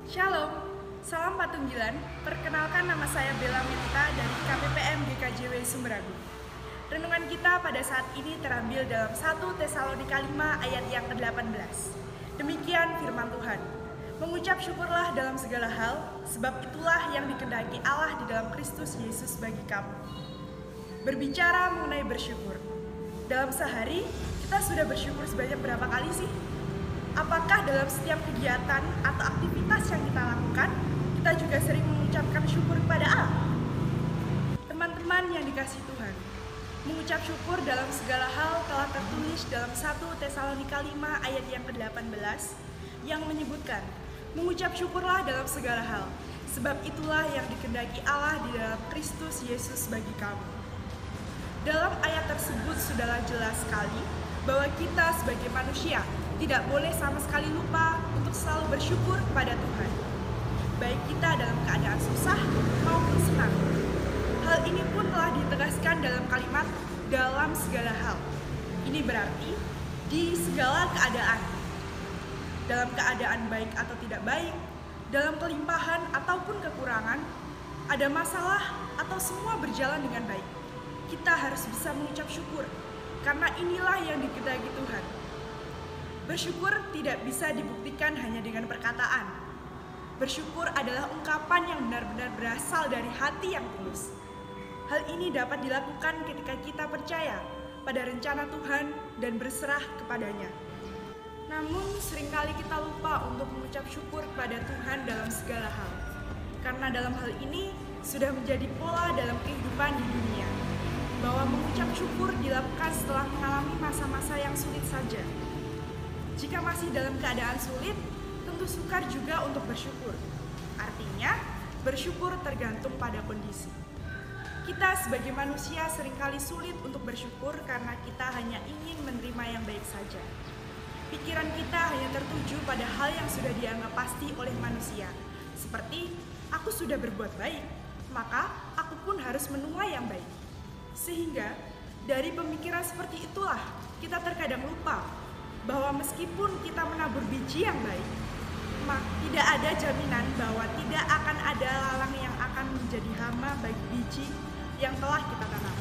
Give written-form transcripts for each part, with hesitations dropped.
Shalom, salam Patunggilan. Perkenalkan, nama saya Bella Minta dari KPPM GKJW Sumeragung. Renungan kita pada saat ini terambil dalam 1 Tesalonika 5 ayat yang ke-18. Demikian firman Tuhan. Mengucap syukurlah dalam segala hal, sebab itulah yang dikehendaki Allah di dalam Kristus Yesus bagi kamu. Berbicara mengenai bersyukur. Dalam sehari, kita sudah bersyukur sebanyak berapa kali sih? Apakah dalam setiap kegiatan atau aktivitas yang kita lakukan, kita juga sering mengucapkan syukur kepada Allah? Teman-teman yang dikasihi Tuhan, mengucap syukur dalam segala hal telah tertulis dalam 1 Tesalonika 5 ayat yang ke-18 yang menyebutkan, mengucap syukurlah dalam segala hal, sebab itulah yang dikehendaki Allah di dalam Kristus Yesus bagi kamu. Dalam ayat tersebut sudahlah jelas sekali bahwa kita sebagai manusia tidak boleh sama sekali lupa untuk selalu bersyukur kepada Tuhan, baik kita dalam keadaan susah maupun senang. Hal ini pun telah ditegaskan dalam kalimat dalam segala hal. Ini berarti di segala keadaan, dalam keadaan baik atau tidak baik, dalam kelimpahan ataupun kekurangan, ada masalah atau semua berjalan dengan baik, kita harus bisa mengucap syukur, karena inilah yang dikehendaki Tuhan. Bersyukur tidak bisa dibuktikan hanya dengan perkataan. Bersyukur adalah ungkapan yang benar-benar berasal dari hati yang tulus. Hal ini dapat dilakukan ketika kita percaya pada rencana Tuhan dan berserah kepadanya. Namun seringkali kita lupa untuk mengucap syukur kepada Tuhan dalam segala hal. Karena dalam hal ini sudah menjadi pola dalam kehidupan di dunia, bahwa mengucap syukur dilakukan setelah mengalami masa-masa yang sulit saja. Jika masih dalam keadaan sulit, tentu sukar juga untuk bersyukur. Artinya, bersyukur tergantung pada kondisi. Kita sebagai manusia seringkali sulit untuk bersyukur karena kita hanya ingin menerima yang baik saja. Pikiran kita hanya tertuju pada hal yang sudah dianggap pasti oleh manusia. Seperti, aku sudah berbuat baik, maka aku pun harus menuai yang baik. Sehingga, dari pemikiran seperti itulah, kita terkadang lupa bahwa meskipun kita menabur biji yang baik, tidak ada jaminan bahwa tidak akan ada lalang yang akan menjadi hama bagi biji yang telah kita tanam.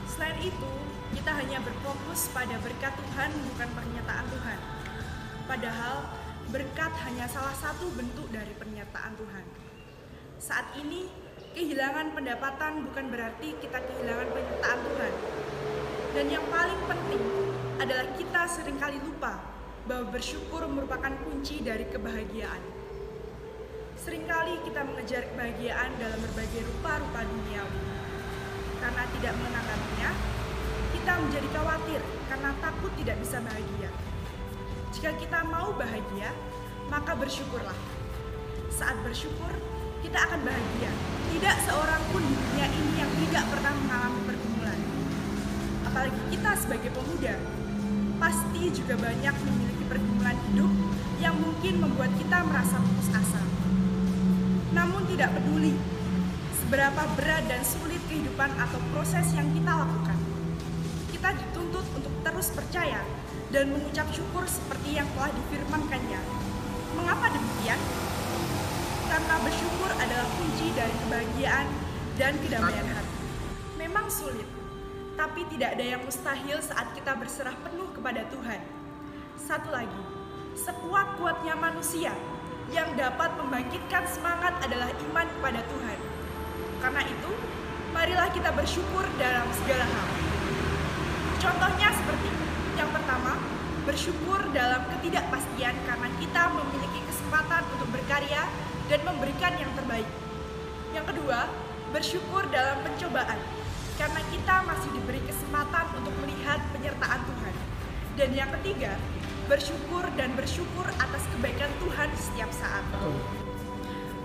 Selain itu, kita hanya berfokus pada berkat Tuhan, bukan pernyataan Tuhan. Padahal, berkat hanya salah satu bentuk dari pernyataan Tuhan. Saat ini, kehilangan pendapatan bukan berarti kita kehilangan pernyataan Tuhan. Dan yang paling penting adalah kita seringkali lupa bahwa bersyukur merupakan kunci dari kebahagiaan. Seringkali kita mengejar kebahagiaan dalam berbagai rupa-rupa duniawi. Karena tidak menanggapinya, kita menjadi khawatir karena takut tidak bisa bahagia. Jika kita mau bahagia, maka bersyukurlah. Saat bersyukur, kita akan bahagia. Tidak seorang pun di dunia ini yang tidak pernah mengalami pergumulan. Apalagi kita sebagai pemuda, pasti juga banyak memiliki pergumulan hidup yang mungkin membuat kita merasa putus asa. Namun tidak peduli seberapa berat dan sulit kehidupan atau proses yang kita lakukan, kita dituntut untuk terus percaya dan mengucap syukur seperti yang telah difirmankannya. Mengapa demikian? Karena bersyukur adalah kunci dari kebahagiaan dan kedamaian hati. Memang sulit, tapi tidak ada yang mustahil saat kita berserah penuh kepada Tuhan. Satu lagi, sekuat-kuatnya manusia yang dapat membangkitkan semangat adalah iman kepada Tuhan. Karena itu, marilah kita bersyukur dalam segala hal. Contohnya seperti yang pertama, bersyukur dalam ketidakpastian karena kita memiliki kesempatan untuk berkarya dan memberikan yang terbaik. Yang kedua, bersyukur dalam pencobaan karena kita masih diberi kesempatan untuk melihat penyertaan Tuhan. Dan yang ketiga, bersyukur atas kebaikan Tuhan setiap saat.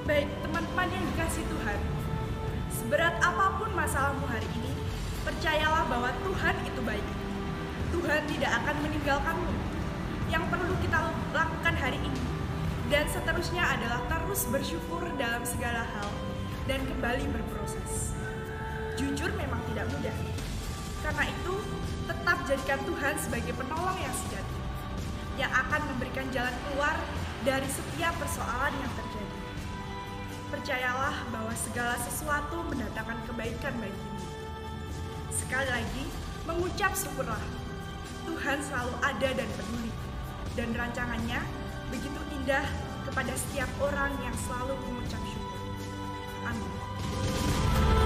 Baik teman-teman yang dikasihi Tuhan, seberat apapun masalahmu hari ini, percayalah bahwa Tuhan itu baik. Tuhan tidak akan meninggalkanmu. Yang perlu kita lakukan hari ini dan seterusnya adalah terus bersyukur dalam segala hal dan kembali berproses. Jujur memang tidak mudah. Karena itu, tetap jadikan Tuhan sebagai penolong yang sejati, yang akan memberikan jalan keluar dari setiap persoalan yang terjadi. Percayalah bahwa segala sesuatu mendatangkan kebaikan bagimu. Sekali lagi, mengucap syukurlah. Tuhan selalu ada dan peduli, dan rancangannya begitu indah kepada setiap orang yang selalu mengucap syukur. Amin.